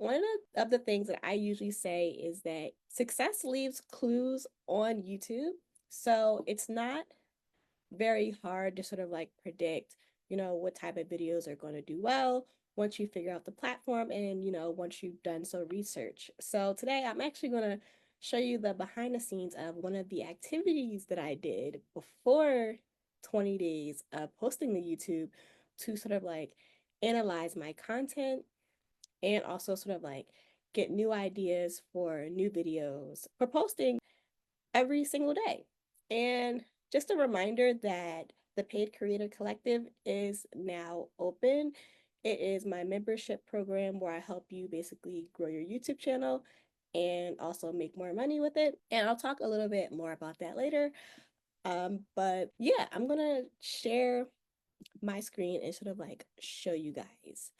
one of the things that I usually say is that success leaves clues on YouTube. So it's not very hard to sort of like predict, what type of videos are going to do well once you figure out the platform and, once you've done some research. So today I'm actually going to show you the behind the scenes of one of the activities that I did before 20 days of posting to YouTube to sort of like analyze my content and also sort of like get new ideas for new videos for posting every single day. And just a reminder that the Paid Creator Collective is now open. It is my membership program where I help you basically grow your YouTube channel and also make more money with it. And I'll talk a little bit more about that later. But yeah, I'm gonna share my screen and sort of like show you guys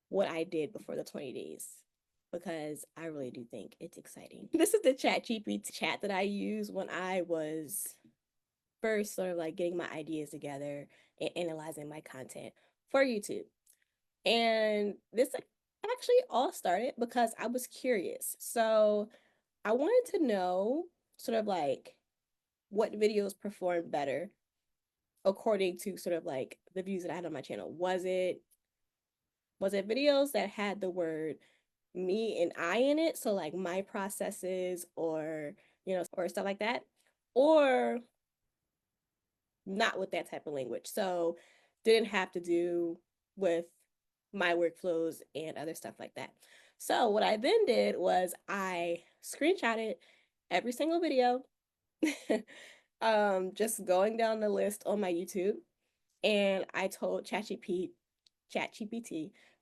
what I did before the 20 days because I really do think it's exciting. This is the chat GPT chat that I used when I was first sort of like getting my ideas together and analyzing my content for YouTube. And this actually all started because I was curious. So I wanted to know sort of like what videos performed better according to sort of like the views that I had on my channel. Was it videos that had the word me and I in it, so like my processes or or stuff like that, or not with that type of language. So didn't have to do with my workflows and other stuff like that. So what I then did was I screenshotted every single video, just going down the list on my YouTube, and I told ChatGPT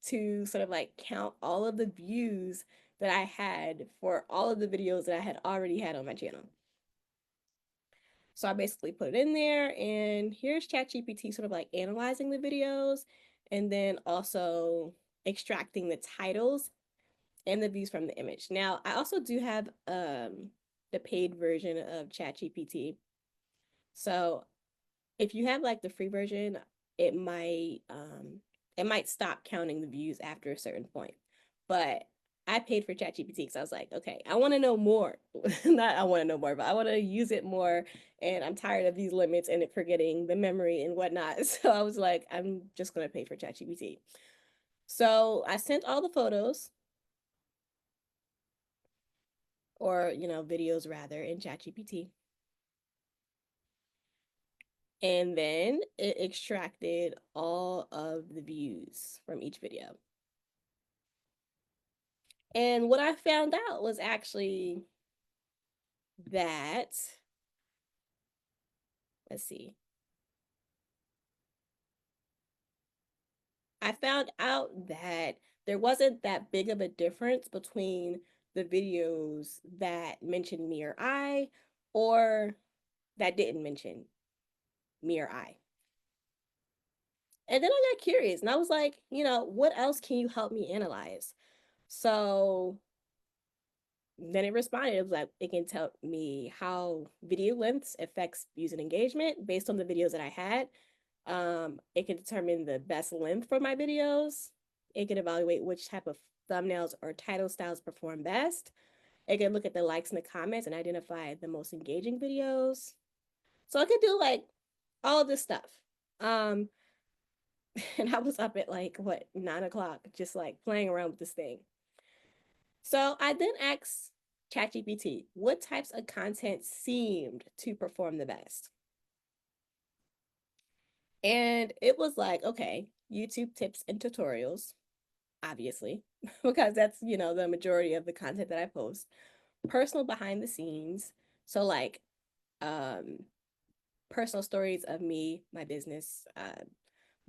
to sort of like count all of the views that I had for all of the videos that I had already had on my channel. So I basically put it in there, and here's ChatGPT sort of like analyzing the videos and then also extracting the titles and the views from the image. Now, I also do have the paid version of ChatGPT. So if you have like the free version, it might um it might stop counting the views after a certain point. But I paid for ChatGPT because I was like, okay, I want to know more. Not I want to know more, but I want to use it more. And I'm tired of these limits and it forgetting the memory and whatnot. So I was like, I'm just gonna pay for ChatGPT. So I sent all the photos or videos rather in ChatGPT. And then it extracted all of the views from each video. And what I found out was actually that, let's see, I found out that there wasn't that big of a difference between the videos that mentioned me or I or that didn't mention me or I. And then I got curious and I was like, what else can you help me analyze? So then it responded. It was like it can tell me how video lengths affects views and engagement based on the videos that I had. It can determine the best length for my videos. It can evaluate which type of thumbnails or title styles perform best. It can look at the likes and the comments and identify the most engaging videos. So it can do like all of this stuff. Um, and I was up at like what 9 o'clock, just like playing around with this thing. So I then asked ChatGPT what types of content seemed to perform the best. And it was like, okay, YouTube tips and tutorials, obviously, because that's, the majority of the content that I post. Personal behind the scenes. So like um personal stories of me, my business,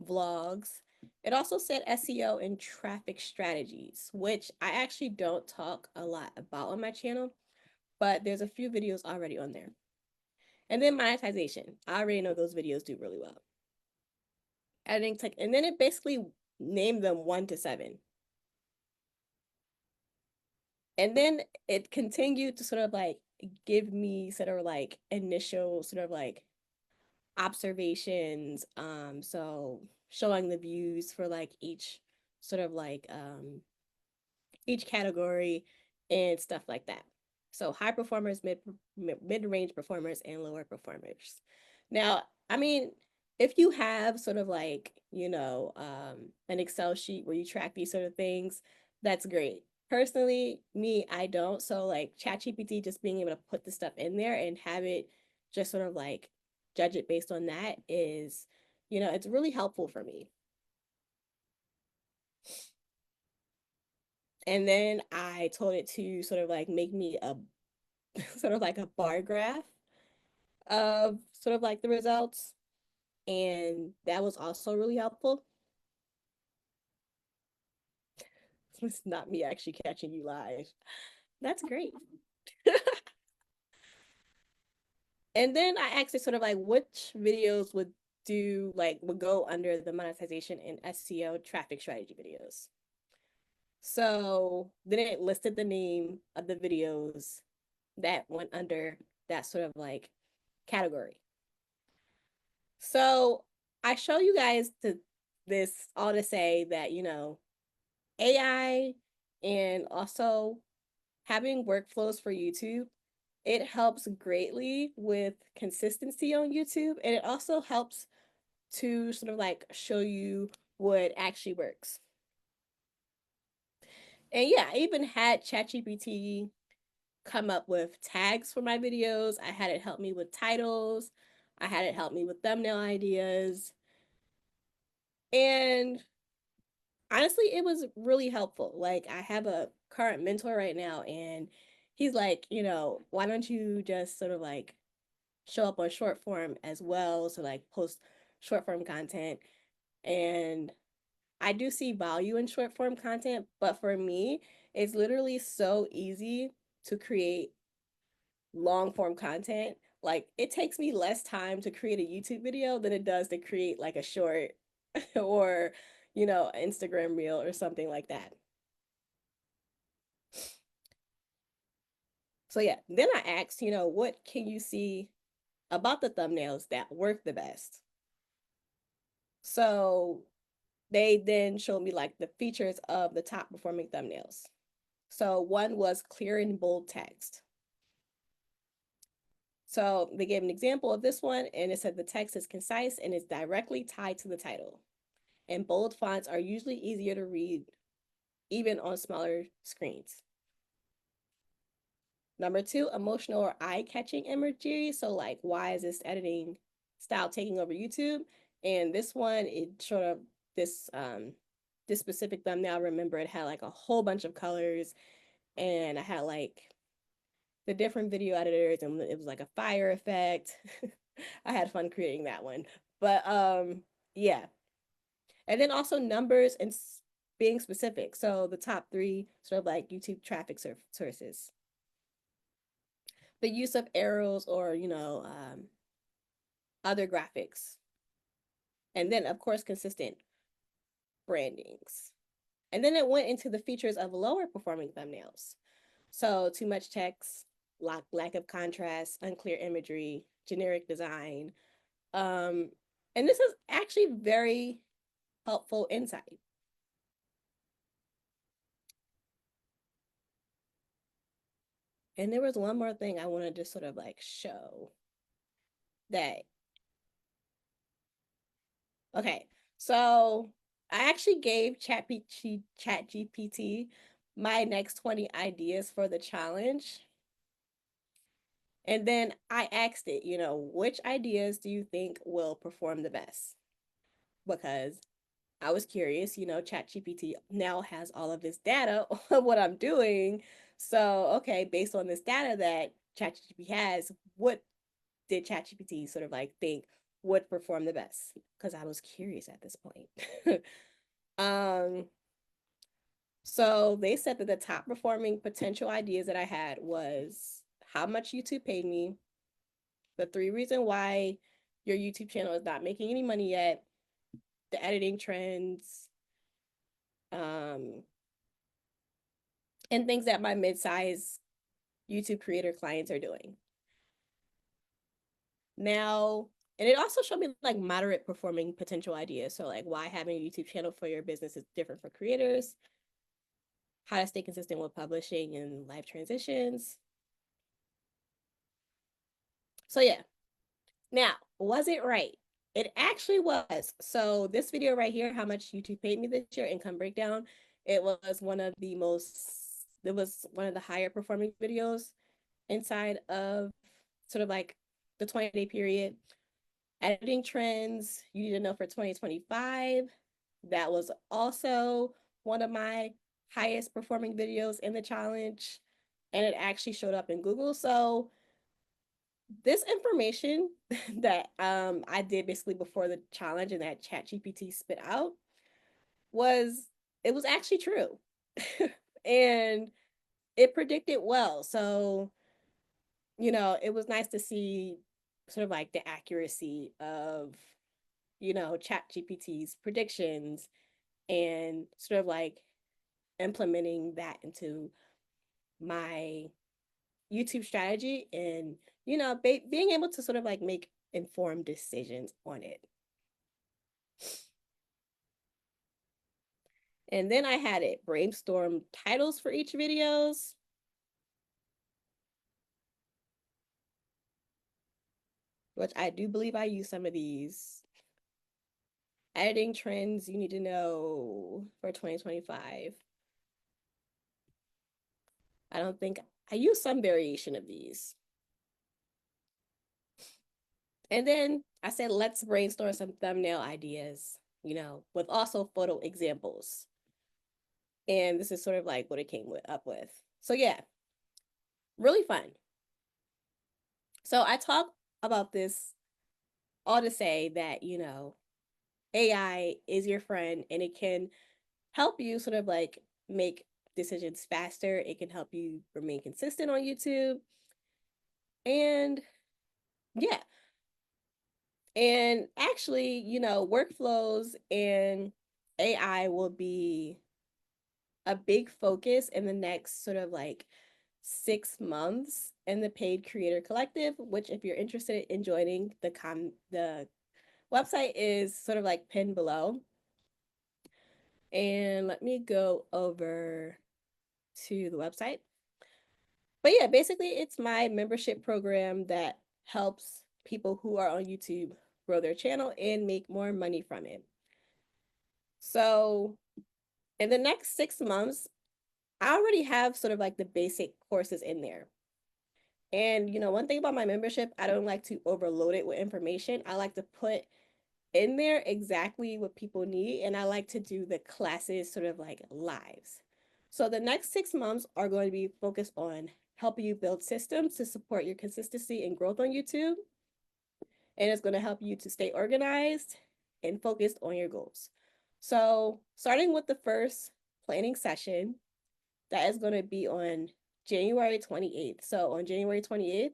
vlogs. It also said SEO and traffic strategies, which I actually don't talk a lot about on my channel, but there's a few videos already on there. And then monetization. I already know those videos do really well. Editing tech, and then it basically named them 1 to 7. And then it continued to sort of like give me sort of like initial sort of like observations. So showing the views for like each sort of like each category and stuff like that. So high performers, mid range performers, and lower performers. Now, I mean, if you have sort of like an Excel sheet where you track these sort of things, that's great. Personally, me, I don't. So like ChatGPT, just being able to put the stuff in there and have it just sort of like judge it based on that is, it's really helpful for me. And then I told it to sort of like make me a sort of like a bar graph of sort of like the results. And that was also really helpful. It's not me actually catching you live. That's great. And then I asked it sort of like which videos would go under the monetization and SEO traffic strategy videos. So then it listed the name of the videos that went under that sort of like category. So I show you guys this all to say that, AI and also having workflows for YouTube, it helps greatly with consistency on YouTube. And it also helps to sort of like show you what actually works. And yeah, I even had ChatGPT come up with tags for my videos. I had it help me with titles. I had it help me with thumbnail ideas. And honestly, it was really helpful. Like, I have a current mentor right now, and he's like, why don't you just sort of like show up on short form as well? So, like, post short form content. And I do see value in short form content, but for me, it's literally so easy to create long form content. Like, it takes me less time to create a YouTube video than it does to create like a short or, Instagram reel or something like that. So yeah, then I asked, what can you see about the thumbnails that work the best? So they then showed me like the features of the top performing thumbnails. So one was clear and bold text. So they gave an example of this one, and it said the text is concise and is directly tied to the title. And bold fonts are usually easier to read, even on smaller screens. Number two, emotional or eye-catching imagery. So like, why is this editing style taking over YouTube? And this one, it sort of this specific thumbnail. I remember it had like a whole bunch of colors, and I had like the different video editors, and it was like a fire effect. I had fun creating that one, but yeah. And then also numbers and being specific. So the top three sort of like YouTube traffic sources, the use of arrows or other graphics, and then of course consistent brandings. And then it went into the features of lower performing thumbnails. So too much text, lack of contrast, unclear imagery, generic design. Um, and this is actually very helpful insight. And there was one more thing I wanted to sort of like show that. Okay, so I actually gave ChatGPT my next 20 ideas for the challenge. And then I asked it, which ideas do you think will perform the best? Because I was curious, ChatGPT now has all of this data on what I'm doing. So, okay, based on this data that ChatGPT has, what did ChatGPT sort of like think would perform the best? Because I was curious at this point. um, so they said that the top performing potential ideas that I had was how much YouTube paid me, the three reasons why your YouTube channel is not making any money yet, the editing trends, um, and things that my mid-size YouTube creator clients are doing. Now, and it also showed me like moderate performing potential ideas. So like why having a YouTube channel for your business is different for creators. how to stay consistent with publishing and life transitions. So yeah. Now, was it right? It actually was. So this video right here, how much YouTube paid me this year, income breakdown, it was one of the higher performing videos inside of sort of like the 20-day period. Editing trends you need to know for 2025. That was also one of my highest performing videos in the challenge. And it actually showed up in Google. So this information that I did basically before the challenge and that ChatGPT spit out was it was actually true. And it predicted well. So, it was nice to see sort of like the accuracy of, ChatGPT's predictions and sort of like implementing that into my YouTube strategy and, being able to sort of like make informed decisions on it. And then I had it brainstorm titles for each videos. Which I do believe I use some of these. Editing trends you need to know for 2025. I don't think I use some variation of these. And then I said, let's brainstorm some thumbnail ideas, with also photo examples. And this is sort of like what it came up with. So yeah, really fun. So I talk about this all to say that, AI is your friend and it can help you sort of like make decisions faster. It can help you remain consistent on YouTube. And yeah. And actually, workflows and AI will be a big focus in the next sort of like 6 months in the Paid Creator Collective, which if you're interested in joining the website is sort of like pinned below. And let me go over to the website. But yeah, basically it's my membership program that helps people who are on YouTube grow their channel and make more money from it. So in the next 6 months, I already have sort of like the basic courses in there. And one thing about my membership, I don't like to overload it with information. I like to put in there exactly what people need. And I like to do the classes sort of like lives. So the next 6 months are going to be focused on helping you build systems to support your consistency and growth on YouTube. And it's going to help you to stay organized and focused on your goals. So starting with the first planning session, that is going to be on January 28th. So on January 28th,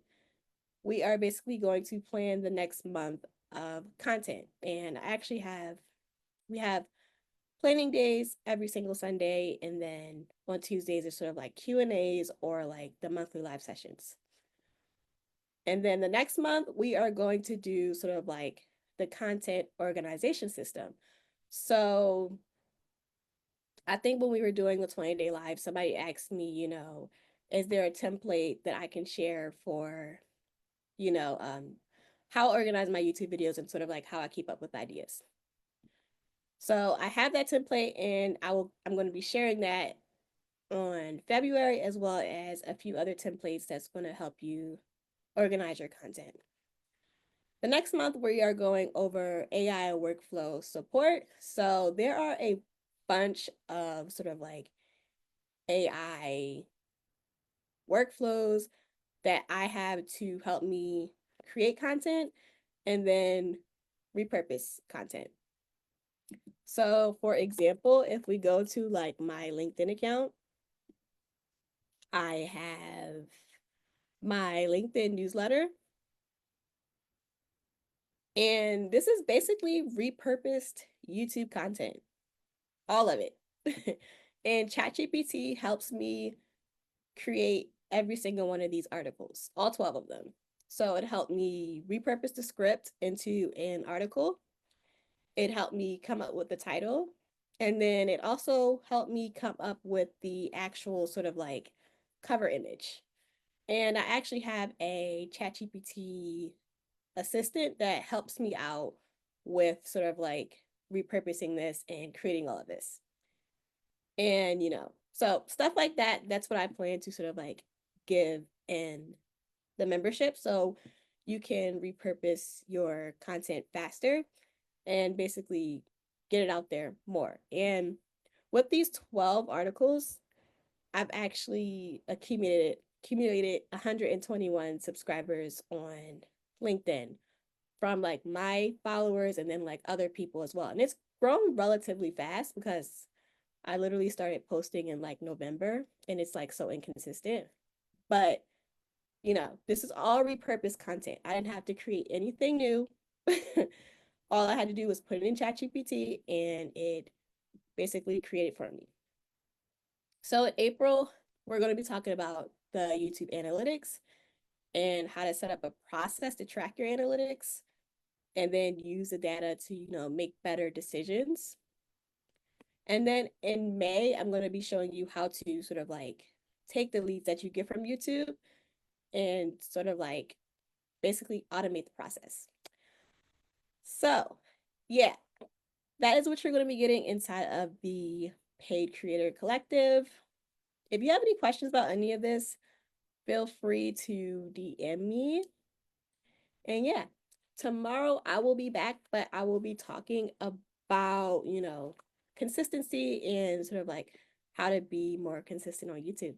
we are basically going to plan the next month of content. And we have planning days every single Sunday. And then on Tuesdays, it's sort of like Q&As or like the monthly live sessions. And then the next month, we are going to do sort of like the content organization system. So I think when we were doing the 20-day live, somebody asked me, is there a template that I can share for, you know, um, how I organize my YouTube videos and sort of like how I keep up with ideas. So I have that template and I'm going to be sharing that on February as well as a few other templates that's going to help you organize your content. The next month, we are going over AI workflow support. So there are a bunch of sort of like AI workflows that I have to help me create content and then repurpose content. So for example, if we go to like my LinkedIn account, I have my LinkedIn newsletter. And this is basically repurposed YouTube content, all of it. And ChatGPT helps me create every single one of these articles, all 12 of them. So it helped me repurpose the script into an article. It helped me come up with the title. And then it also helped me come up with the actual sort of like cover image. And I actually have a ChatGPT assistant that helps me out with sort of like repurposing this and creating all of this. And, so stuff like that, that's what I plan to sort of like give in the membership. So you can repurpose your content faster and basically get it out there more. And with these 12 articles, I've actually accumulated 121 subscribers on LinkedIn from like my followers and then like other people as well. And it's grown relatively fast because I literally started posting in like November and it's like so inconsistent. But, this is all repurposed content. I didn't have to create anything new. All I had to do was put it in ChatGPT and it basically created for me. So in April, we're going to be talking about the YouTube analytics and how to set up a process to track your analytics and then use the data to, make better decisions. And then in May, I'm going to be showing you how to sort of like take the leads that you get from YouTube and sort of like basically automate the process. So, yeah, that is what you're going to be getting inside of the Paid Creator Collective. If you have any questions about any of this, feel free to DM me. And yeah, tomorrow I will be back, but I will be talking about, consistency and sort of like how to be more consistent on YouTube.